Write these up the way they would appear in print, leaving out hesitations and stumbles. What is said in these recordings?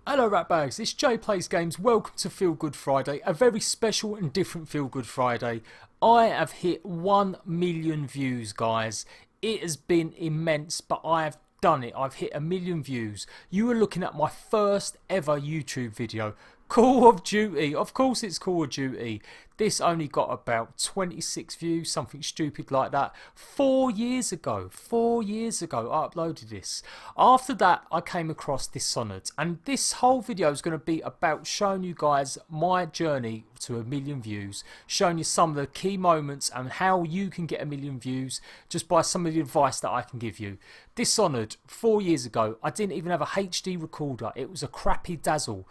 Hello Ratbags, it's Jade PLAYSGAMES. Welcome to Feel Good Friday, a very special and different Feel Good Friday. I have hit 1 million views, guys. It has been immense, but I have done it. I've hit 1 million views. You are looking at my first ever YouTube video. Call of Duty. Of course it's Call of Duty. This only got about 26 views, something stupid like that. 4 years ago. 4 years ago I uploaded this. After that I came across Dishonored, and this whole video is going to be about showing you guys my journey to 1 million views, showing you some of the key moments and how you can get 1 million views just by some of the advice that I can give you. Dishonored, 4 years ago, I didn't even have a HD recorder. It was a crappy Dazzle.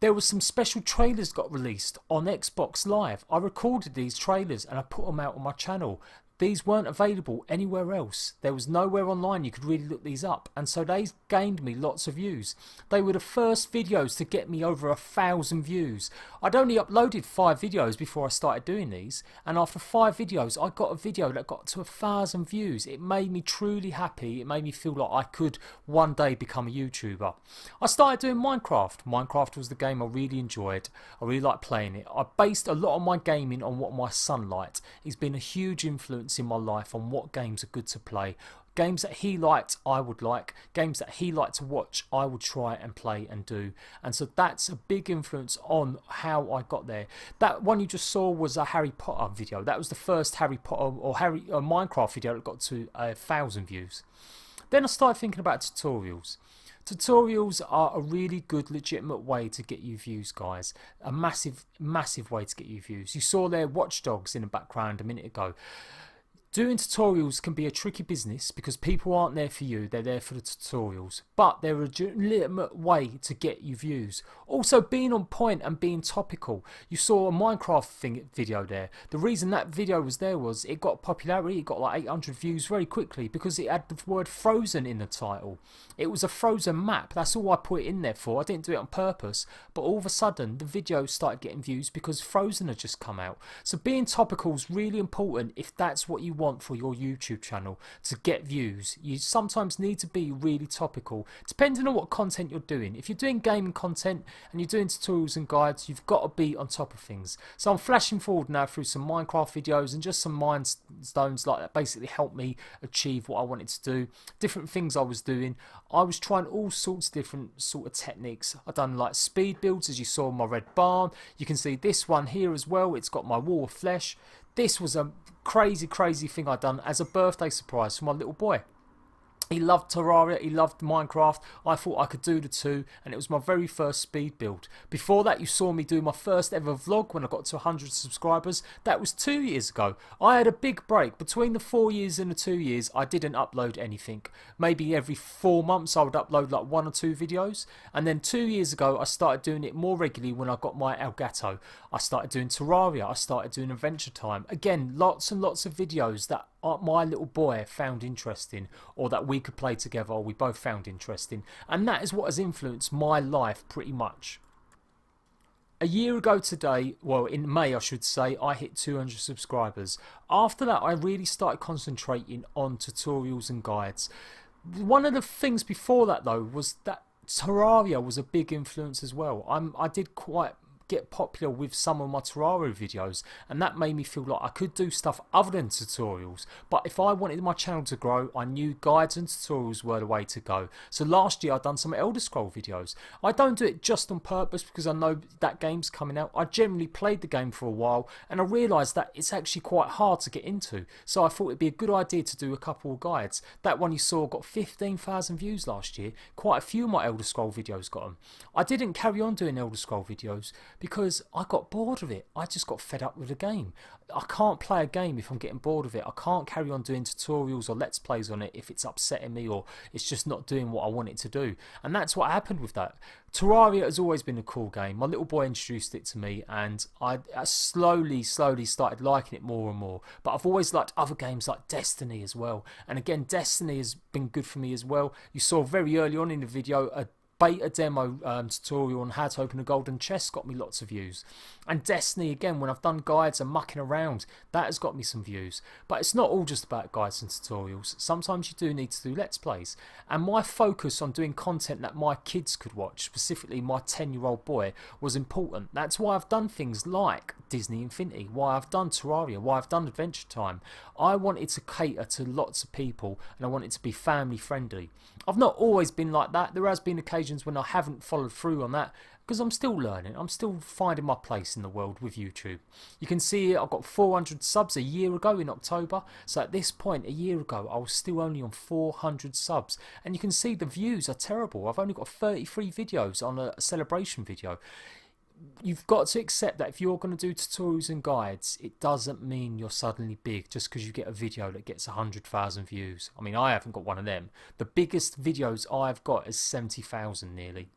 There was some special trailers got released on Xbox Live. I recorded these trailers and I put them out on my channel. These weren't available anywhere else. There was nowhere online you could really look these up, and so they gained me lots of views. They were the first videos to get me over 1,000 views. I'd only uploaded 5 videos before I started doing these, and after 5 videos I got a video that got to 1,000 views. It made me truly happy. It made me feel like I could one day become a YouTuber. I started doing Minecraft. Minecraft was the game I really enjoyed. I really liked playing it. I based a lot of my gaming on what my son liked. He's been a huge influence in my life on what games are good to play. Games that he liked I would like, games that he liked to watch I would try and play and do, and so that's a big influence on how I got there. That one you just saw was a Harry Potter video. That was the first Harry Potter or Minecraft video that got to 1,000 views. Then I started thinking about tutorials. Tutorials are a really good legitimate way to get you views, guys. A massive way to get you views. You saw their watchdogs in the background a minute ago. Doing tutorials can be a tricky business because people aren't there for you, they're there for the tutorials. But they're a legitimate way to get you views. Also, being on point and being topical. You saw a Minecraft video there. The reason that video was there was it got popularity, it got like 800 views very quickly because it had the word frozen in the title. It was a frozen map, that's all I put it in there for. I didn't do it on purpose, but all of a sudden the video started getting views because Frozen had just come out. So being topical is really important if that's what you want for your YouTube channel to get views. You sometimes need to be really topical depending on what content you're doing. If you're doing gaming content and you're doing tutorials and guides, you've got to be on top of things. So I'm flashing forward now through some Minecraft videos and just some milestones like that basically helped me achieve what I wanted to do. Different things I was doing. I was trying all sorts of different sort of techniques. I've done like speed builds, as you saw in my red barn. You can see this one here as well. It's got my wall of flesh. This was a crazy thing I'd done as a birthday surprise for my little boy. He loved Terraria, he loved Minecraft. I thought I could do the two, and it was my very first speed build. Before that, you saw me do my first ever vlog when I got to 100 subscribers. That was 2 years ago. I had a big break. Between the 4 years and the 2 years, I didn't upload anything. Maybe every 4 months I would upload like 1 or 2 videos. And then 2 years ago, I started doing it more regularly when I got my Elgato. I started doing Terraria, I started doing Adventure Time. Again, lots and lots of videos that my little boy found interesting, or that we could play together, or we both found interesting, and that is what has influenced my life pretty much. A year ago today, well in May I should say, I hit 200 subscribers. After that I really started concentrating on tutorials and guides. One of the things before that though was that Terraria was a big influence as well. I did quite get popular with some of my Terraria videos, and that made me feel like I could do stuff other than tutorials. But if I wanted my channel to grow, I knew guides and tutorials were the way to go. So last year I'd done some Elder Scroll videos. I don't do it just on purpose because I know that game's coming out. I generally played the game for a while and I realised that it's actually quite hard to get into, so I thought it'd be a good idea to do a couple of guides. That one you saw got 15,000 views last year. Quite a few of my Elder Scroll videos got them. I didn't carry on doing Elder Scroll videos because I got bored of it. I just got fed up with the game. I can't play a game if I'm getting bored of it. I can't carry on doing tutorials or let's plays on it if it's upsetting me or it's just not doing what I want it to do. And that's what happened with that. Terraria has always been a cool game. My little boy introduced it to me and I slowly started liking it more and more. But I've always liked other games like Destiny as well. And again, Destiny has been good for me as well. You saw very early on in the video a beta demo tutorial on how to open a golden chest got me lots of views. And Destiny, again, when I've done guides and mucking around, that has got me some views. But it's not all just about guides and tutorials. Sometimes you do need to do Let's Plays. And my focus on doing content that my kids could watch, specifically my 10-year-old boy, was important. That's why I've done things like Disney Infinity, why I've done Terraria, why I've done Adventure Time. I wanted to cater to lots of people, and I want it to be family friendly. I've not always been like that. There has been occasions when I haven't followed through on that, because I'm still learning. I'm still finding my place in the world with YouTube. You can see I've got 400 subs a year ago in October. So at this point, a year ago, I was still only on 400 subs. And you can see the views are terrible. I've only got 33 videos on a celebration video. You've got to accept that if you're going to do tutorials and guides, it doesn't mean you're suddenly big just because you get a video that gets 100,000 views. I mean, I haven't got one of them. The biggest videos I've got is 70,000 nearly.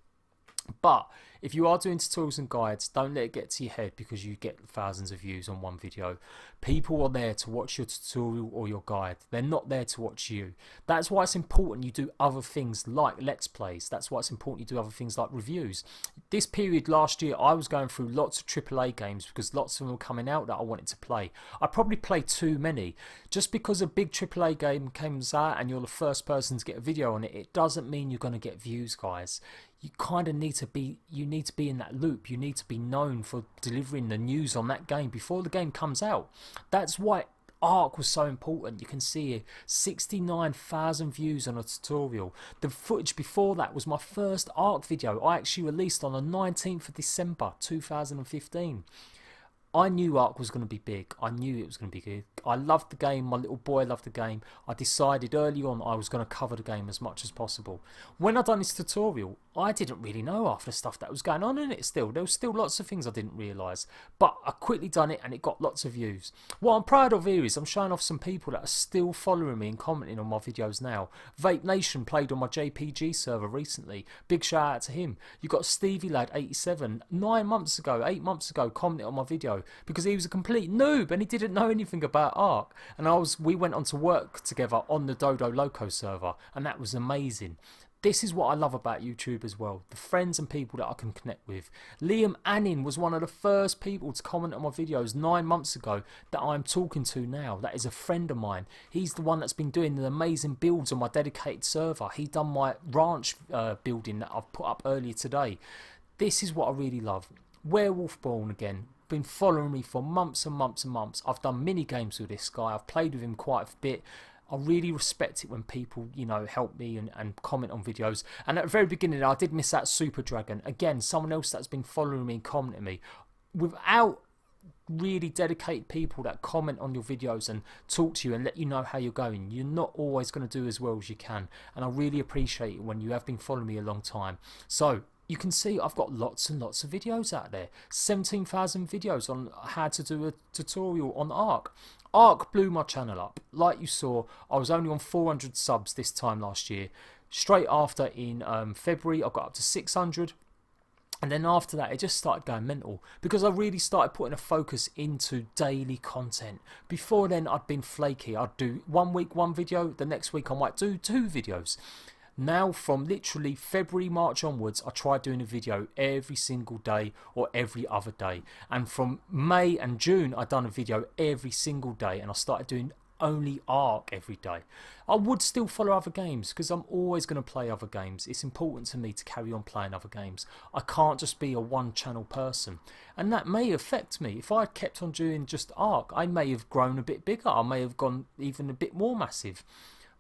But if you are doing tutorials and guides, don't let it get to your head because you get thousands of views on one video. People are there to watch your tutorial or your guide. They're not there to watch you. That's why it's important you do other things like Let's Plays. That's why it's important you do other things like reviews. This period last year, I was going through lots of AAA games because lots of them were coming out that I wanted to play. I probably played too many. Just because a big AAA game comes out and you're the first person to get a video on it, it doesn't mean you're going to get views, guys. You kind of need to be in that loop. You need to be known for delivering the news on that game before the game comes out. That's why Ark was so important. You can see here 69,000 views on a tutorial. The footage before that was my first Ark video. I actually released on the 19th of December 2015. I knew Ark was going to be big. I knew it was going to be good. I loved the game. My little boy loved the game. I decided early on I was going to cover the game as much as possible. When I done this tutorial, I didn't really know half the stuff that was going on in it still. There was still lots of things I didn't realise. But I quickly done it and it got lots of views. What I'm proud of here is I'm showing off some people that are still following me and commenting on my videos now. Vape Nation played on my Jade PG server recently. Big shout out to him. You got Stevie Lad 87 8 months ago commenting on my video because he was a complete noob and he didn't know anything about Ark. And we went on to work together on the Dodo Loco server and that was amazing. This is what I love about YouTube as well, the friends and people that I can connect with. Liam Anning was one of the first people to comment on my videos 9 months ago that I'm talking to now. That is a friend of mine. He's the one that's been doing the amazing builds on my dedicated server. He done my ranch building that I've put up earlier today. This is what I really love. Werewolf Born again. Been following me for months and months and months. I've done mini games with this guy. I've played with him quite a bit. I really respect it when people, you know, help me and comment on videos. And at the very beginning, I did miss out Super Dragon. Again, someone else that's been following me and commenting me. Without really dedicated people that comment on your videos and talk to you and let you know how you're going, you're not always going to do as well as you can. And I really appreciate it when you have been following me a long time. So you can see I've got lots and lots of videos out there. 17,000 videos on how to do a tutorial on Ark. Ark blew my channel up. Like you saw, I was only on 400 subs this time last year. Straight after in February, I got up to 600. And then after that, it just started going mental because I really started putting a focus into daily content. Before then, I'd been flaky. I'd do 1 week, 1 video. The next week, I might do 2 videos. Now from literally February, March onwards, I tried doing a video every single day or every other day. And from May and June, I done a video every single day and I started doing only Ark every day. I would still follow other games because I'm always going to play other games. It's important to me to carry on playing other games. I can't just be a one channel person. And that may affect me. If I had kept on doing just Ark, I may have grown a bit bigger. I may have gone even a bit more massive.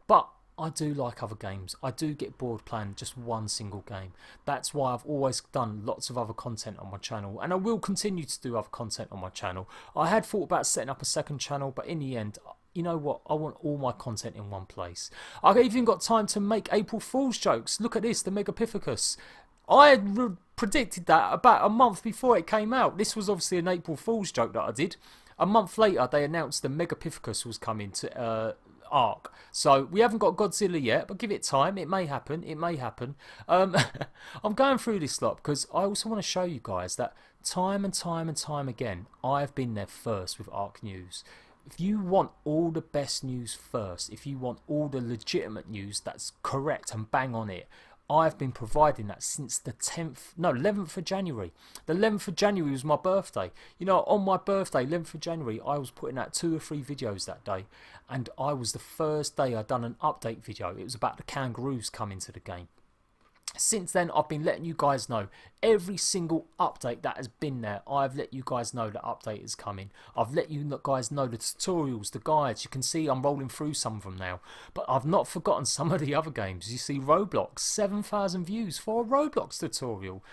But I do like other games. I do get bored playing just one single game. That's why I've always done lots of other content on my channel, and I will continue to do other content on my channel. I had thought about setting up a second channel, but in the end, you know what, I want all my content in one place. I've even got time to make April Fool's jokes. Look at this, the Megapithecus. I had predicted that about a month before it came out. This was obviously an April Fool's joke that I did. A month later, they announced the Megapithecus was coming to Ark. So we haven't got Godzilla yet, but give it time. It may happen. It may happen. I'm going through this lot because I also want to show you guys that time and time again, I've been there first with Ark news. If you want all the best news first, if you want all the legitimate news that's correct and bang on it, I've been providing that since the 11th of January. The 11th of January was my birthday. You know, on my birthday, 11th of January, I was putting out 2 or 3 videos that day. And I was the first day I'd done an update video. It was about the kangaroos coming to the game. Since then, I've been letting you guys know every single update that has been there. I've let you guys know the update is coming. I've let you guys know the tutorials, the guides. You can see I'm rolling through some of them now. But I've not forgotten some of the other games. You see Roblox, 7,000 views for a Roblox tutorial.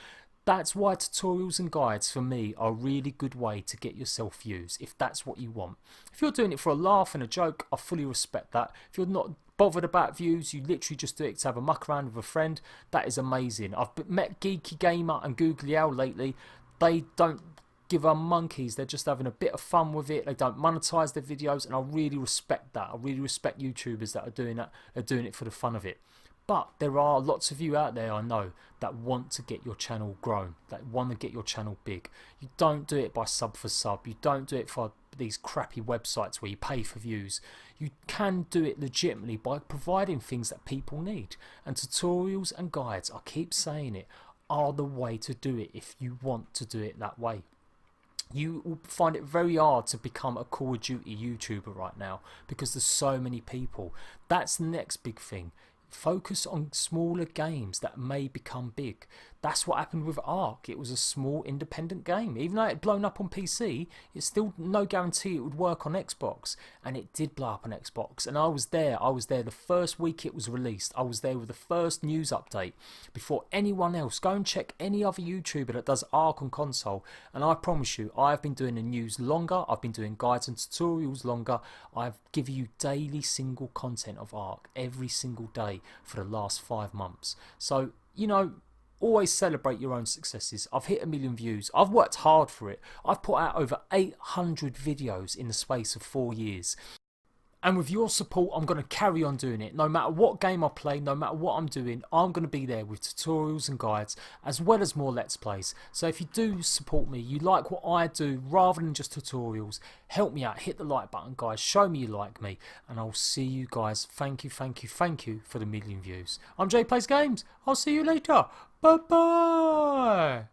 That's why tutorials and guides for me are a really good way to get yourself views, if that's what you want. If you're doing it for a laugh and a joke, I fully respect that. If you're not bothered about views, you literally just do it to have a muck around with a friend, that is amazing. I've met Geeky Gamer and Googly Owl lately. They don't give a monkeys, they're just having a bit of fun with it. They don't monetize their videos, and I really respect that. I really respect YouTubers that are doing that. They're doing it for the fun of it. But there are lots of you out there, I know, that want to get your channel grown, that want to get your channel big. You don't do it by sub for sub. You don't do it for these crappy websites where you pay for views. You can do it legitimately by providing things that people need. And tutorials and guides, I keep saying it, are the way to do it if you want to do it that way. You will find it very hard to become a Call of Duty YouTuber right now because there's so many people. That's the next big thing. Focus on smaller games that may become big. That's what happened with Ark. It was a small independent game. Even though it had blown up on PC, it's still no guarantee it would work on Xbox. And it did blow up on Xbox. And I was there the first week it was released. I was there with the first news update before anyone else. Go and check any other YouTuber that does Ark on console. And I promise you, I've been doing the news longer. I've been doing guides and tutorials longer. I've given you daily single content of Ark every single day for the last 5 months. So, you know, always celebrate your own successes. I've hit 1 million views. I've worked hard for it. I've put out over 800 videos in the space of 4 years. And with your support, I'm going to carry on doing it. No matter what game I play, no matter what I'm doing, I'm going to be there with tutorials and guides, as well as more Let's Plays. So if you do support me, you like what I do, rather than just tutorials, help me out. Hit the like button, guys. Show me you like me. And I'll see you guys. Thank you for the 1 million views. I'm Jade Plays Games. I'll see you later. Bye-bye.